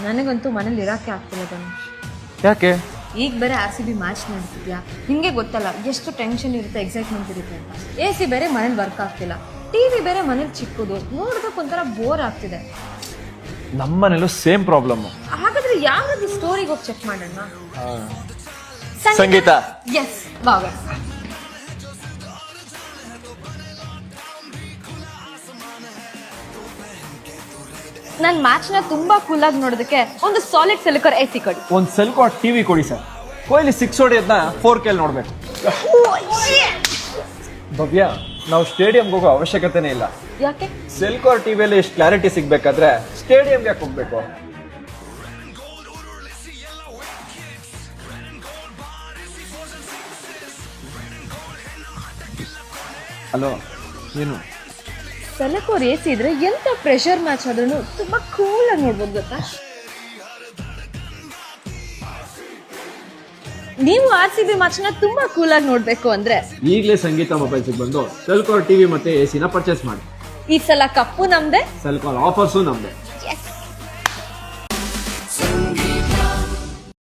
ನನಗಂತೂ ಮನೇಲಿ ಇರೋಕ್ಕೆ ಆಗ್ತಿಲ್ಲ ಧನುಷ್. ಯಾಕೆ? ಈಗ ಬೇರೆ RCB ಮ್ಯಾಚ್ ನಡೀತಿದ್ಯಾ, ನಿಮಗೆ ಗೊತ್ತಲ್ಲ ಎಷ್ಟು ಟೆನ್ಷನ್ ಇರುತ್ತೆ, ಎಕ್ಸೈಟ್ಮೆಂಟ್ ಇರುತ್ತೆ ಅಂತ. AC ಬೇರೆ ಮನೇಲಿ ವರ್ಕ್ ಆಗ್ತಿಲ್ಲ, TV ಬೇರೆ ಮನೇಲಿ ಚಿಕ್ಕದು, ನೋಡೋದಕ್ಕೆ ಒಂಥರ ಬೋರ್ ಆಗ್ತಿದೆ. ನಮ್ಮನೇಲೂ ಸೇಮ್ ಪ್ರಾಬ್ಲಮ್. ಹಾಗಾದ್ರೆ ಯಾವ್ದು ಸ್ಟೋರಿಗೆ ಹೋಗಿ ಚೆಕ್ ಮಾಡೋಣ. ಸಂಗೀತ. ಎಸ್, ಬಾಗ. ನನ್ನ ಮ್ಯಾಚ್ನ ತುಂಬಾ ಕೂಲಾಗಿ ನೋಡೋದಕ್ಕೆ ಒಂದು ಸಾಲಿಡ್ ಸಿಲಿಕರ್ AC ಕೊಡಿ. ಒಂದು ಸೆಲ್ಕಾಟ್ ಟಿವಿ ಕೊಡಿ ಸರ್. ಕೊಹ್ಲಿ 6 ಹೊಡೆಯೋದನ್ನ 4K ನೋಡ್ಬೇಕು. ಭವ್ಯ, ನಾವು ಸ್ಟೇಡಿಯಂಗೆ ಹೋಗೋ ಅವಶ್ಯಕತೆನೇ ಇಲ್ಲ. ಯಾಕೆ? ಸೆಲ್ಕಾರ್ ಟಿವಿಯಲ್ಲಿ ಎಷ್ಟು ಕ್ಲಾರಿಟಿ ಸಿಗ್ಬೇಕಾದ್ರೆ ಸ್ಟೇಡಿಯಂಗೆ ಯಾಕೆ ಹೋಗ್ಬೇಕು? ಹಲೋ, ಏನು? ಸೆಲೆಕೋರ್ AC ಇದ್ರೆ ಎಂತ ಪ್ರೆಷರ್ ಮ್ಯಾಚ್ ಆದ್ರೂ ತುಂಬಾ ಕೂಲಾಗಿ ನೋಡ್ಬೋದು ಗೊತ್ತಾ. ನೀವು RCB ಮ್ಯಾಚ್ನ ತುಂಬಾ ಕೂಲಾಗಿ ನೋಡ್ಬೇಕು ಅಂದ್ರೆ ಈಗಲೇ ಸಂಗೀತ ಮೊಬೈಲ್ಸ್ಗೆ ಬಂದು ಸೆಲ್ಕಾರ್ ಟಿವಿ ಮತ್ತೆ AC ನ ಪರ್ಚೇಸ್ ಮಾಡಿ. ಈ ಸಲ ಕಪ್ಪು ನಮ್ದೆ, ಸೆಲ್ಕಾರ್ ಆಫರ್ಸು ನಮ್ದೆ.